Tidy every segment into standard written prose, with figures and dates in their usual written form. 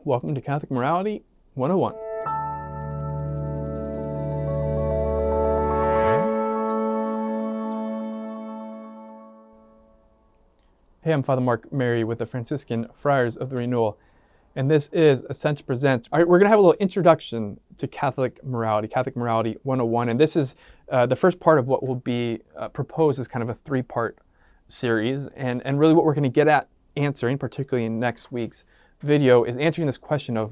Welcome to Catholic Morality 101. Hey, I'm Father Mark Mary with the Franciscan Friars of the Renewal, and this is Ascension Presents. All right, we're going to have a little introduction to Catholic Morality 101, and this is the first part of what will be proposed as kind of a three-part series, and really what we're going to get at answering, particularly in next week's video, is answering this question of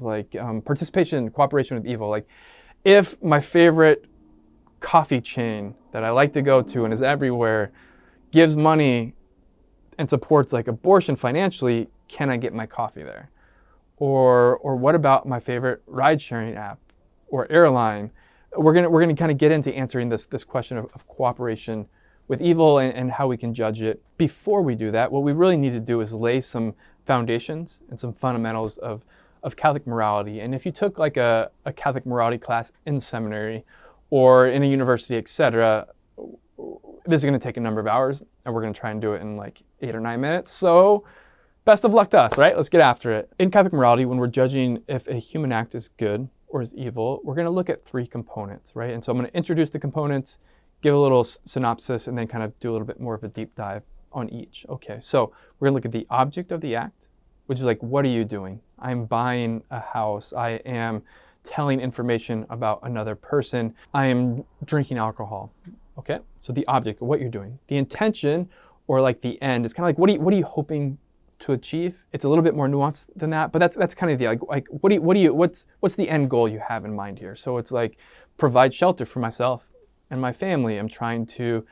participation, cooperation with evil. Like, if my favorite coffee chain that I like to go to and is everywhere gives money and supports like abortion financially, can I get my coffee there? Or what about my favorite ride-sharing app or airline? We're gonna kind of get into answering this question of cooperation with evil and how we can judge it. Before we do that, what we really need to do is lay some foundations and some fundamentals of Catholic morality. And if you took like a Catholic morality class in seminary or in a university, etc., this is going to take a number of hours, and we're going to try and do it in like 8 or 9 minutes. So best of luck to us, right? Let's get after it. In Catholic morality, when we're judging if a human act is good or is evil, we're going to look at 3 components, right? And so I'm going to introduce the components, give a little synopsis, and then kind of do a little bit more of a deep dive on each. Okay, so we're going to look at the object of the act, which is like, what are you doing? I'm buying a house. I am telling information about another person. I am drinking alcohol. Okay, so the object of what you're doing. The intention, or like the end, is kind of like, what are you hoping to achieve? It's a little bit more nuanced than that, but that's kind of the like what's the end goal you have in mind here? So it's like, provide shelter for myself and my family. I'm trying to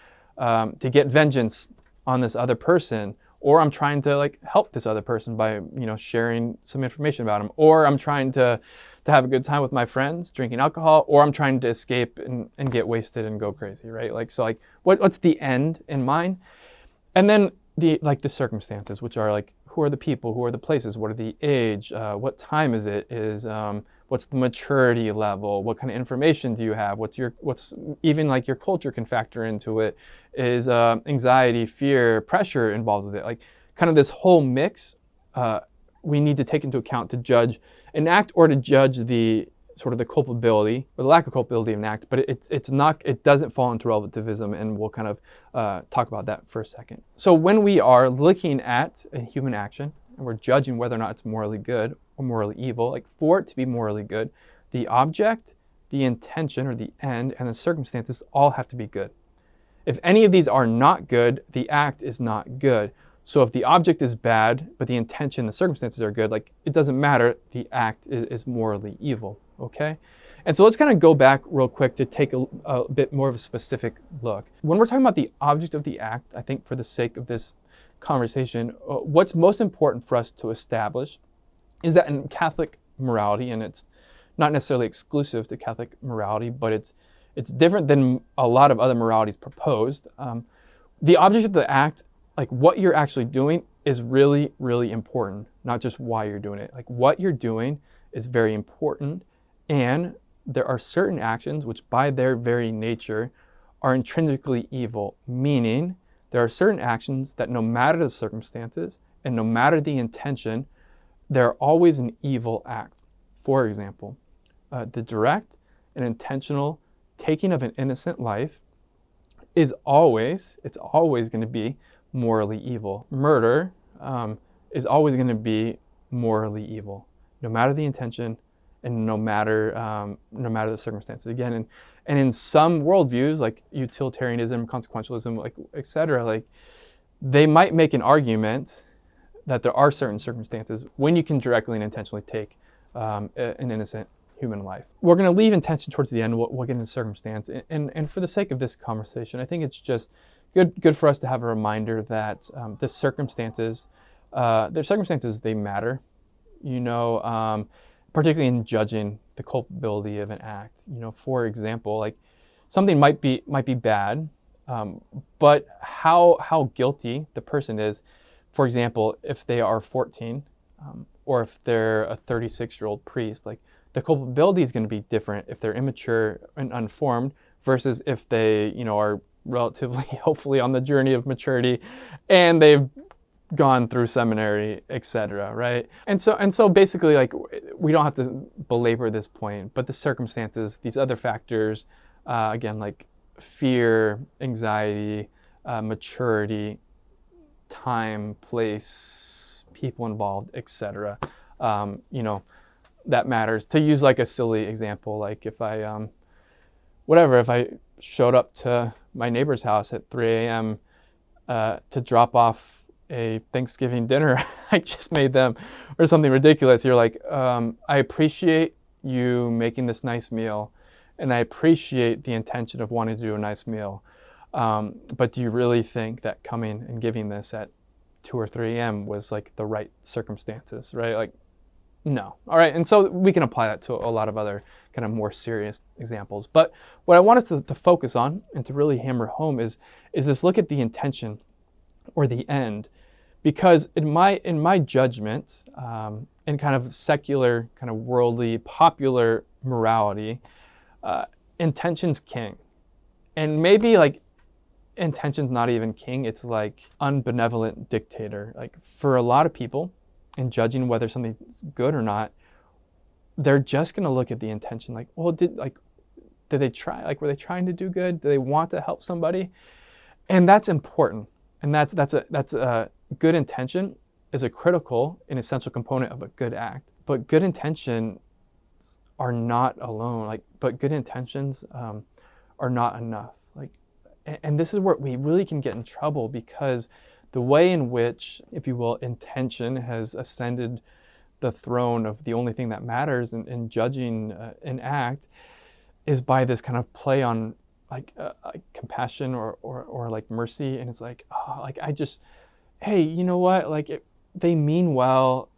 get vengeance on this other person, or I'm trying to like help this other person by sharing some information about him, or I'm trying to have a good time with my friends drinking alcohol, or I'm trying to escape and get wasted and go crazy, right? What's the end in mind? And then the circumstances, which are like, who are the people, who are the places, what are the age, what time is it, what's the maturity level, what kind of information do you have, what's even like your culture can factor into it, is anxiety, fear, pressure involved with it, like kind of this whole mix we need to take into account to judge an act, or to judge the sort of the culpability or the lack of culpability of an act, but it doesn't fall into relativism, and we'll kind of talk about that for a second. So when we are looking at a human action and we're judging whether or not it's morally good or morally evil, like for it to be morally good, the object, the intention or the end, and the circumstances all have to be good. If any of these are not good, the act is not good. So if the object is bad, but the intention, the circumstances are good, like it doesn't matter, the act is morally evil, okay? And so let's kind of go back real quick to take a bit more of a specific look. When we're talking about the object of the act, I think for the sake of this conversation, what's most important for us to establish is that in Catholic morality, and it's not necessarily exclusive to Catholic morality, but it's different than a lot of other moralities proposed. The object of the act, like what you're actually doing, is really, really important, not just why you're doing it. Like what you're doing is very important, and there are certain actions which by their very nature are intrinsically evil, meaning there are certain actions that no matter the circumstances and no matter the intention, they're always an evil act. For example, the direct and intentional taking of an innocent life it's always going to be morally evil. Murder is always going to be morally evil, no matter the intention and no matter the circumstances. Again, and in some worldviews, like utilitarianism, consequentialism, like etc., like they might make an argument that there are certain circumstances when you can directly and intentionally take an innocent human life. We're going to leave intention towards the end. We'll get into circumstance, and for the sake of this conversation, I think it's just good for us to have a reminder that the circumstances, they matter. Particularly in judging the culpability of an act. For example, like something might be bad, but how guilty the person is. For example, if they are 14, or if they're a 36-year-old priest, like the culpability is going to be different if they're immature and unformed versus if they, are relatively, hopefully, on the journey of maturity and they've gone through seminary, etc., right? And so basically, like we don't have to belabor this point, but the circumstances, these other factors, again, like fear, anxiety, maturity, time, place, people involved, etc. That matters. To use like a silly example, like if I, if I showed up to my neighbor's house at 3 a.m. To drop off a Thanksgiving dinner I just made them, or something ridiculous, you're like, I appreciate you making this nice meal, and I appreciate the intention of wanting to do a nice meal. But do you really think that coming and giving this at 2 or 3 a.m. was like the right circumstances, right? Like, no. All right. And so we can apply that to a lot of other kind of more serious examples. But what I want us to focus on and to really hammer home is this look at the intention or the end. Because in my judgment, in kind of secular, kind of worldly, popular morality, intention's king. And maybe like intention's not even king, it's like unbenevolent dictator. Like for a lot of people, in judging whether something's good or not, they're just gonna look at the intention like, well, did they try? Like, were they trying to do good? Do they want to help somebody? And that's important. And that's a good intention is a critical and essential component of a good act. But good intentions are not alone. But good intentions are not enough. And this is where we really can get in trouble, because the way in which, if you will, intention has ascended the throne of the only thing that matters in judging an act is by this kind of play on like compassion or like mercy. And it's like, hey, you know what? Like they mean well.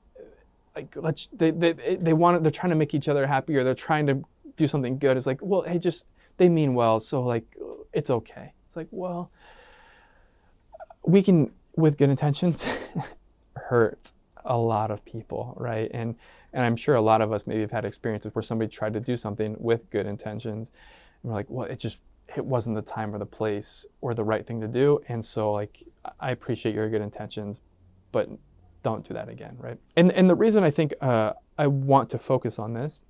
Like they're trying to make each other happy, or they're trying to do something good. It's like, well, hey, they mean well, so like it's okay. It's like, well, we can, with good intentions, hurt a lot of people, right? And I'm sure a lot of us maybe have had experiences where somebody tried to do something with good intentions, and we're like, well, it wasn't the time or the place or the right thing to do, and so like I appreciate your good intentions, but don't do that again, right? And the reason I think I want to focus on this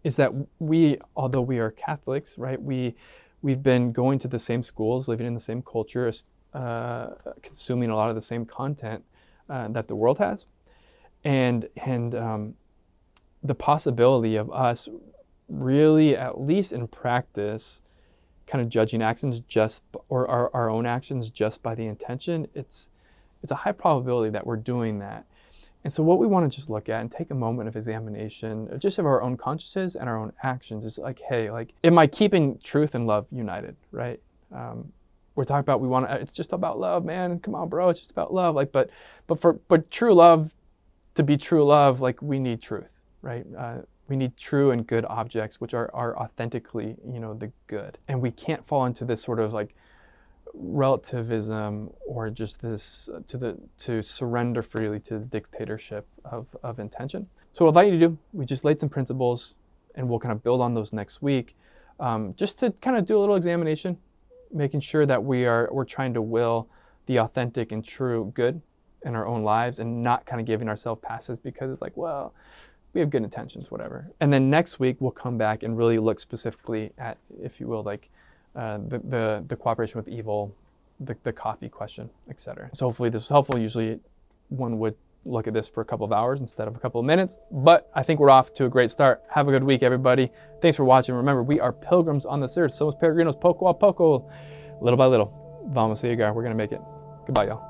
is that although we are Catholics, right, we've been going to the same schools, living in the same culture, consuming a lot of the same content that the world has, and the possibility of us really, at least in practice, kind of judging actions or our own actions just by the intention, it's a high probability that we're doing that. And so what we want to just look at and take a moment of examination just of our own consciences and our own actions is like, hey, like, am I keeping truth and love united, right? We're talking about, it's just about love, man. Come on, bro. It's just about love. Like, but true love, to be true love, like we need truth, right? We need true and good objects, which are authentically, the good. And we can't fall into this sort of like relativism or just this to surrender freely to the dictatorship of intention. So what I'd like you to do, we just laid some principles, and we'll kind of build on those next week, just to kind of do a little examination, making sure that we're trying to will the authentic and true good in our own lives, and not kind of giving ourselves passes because it's like, well, we have good intentions, whatever. And then next week we'll come back and really look specifically at, if you will, like the cooperation with evil, the coffee question, etc. So hopefully this was helpful. Usually one would look at this for a couple of hours instead of a couple of minutes, but I think we're off to a great start. Have a good week, everybody. Thanks for watching. Remember, we are pilgrims on this earth. Somos peregrinos poco a poco, little by little. Vamos a llegar. We're going to make it. Goodbye, y'all.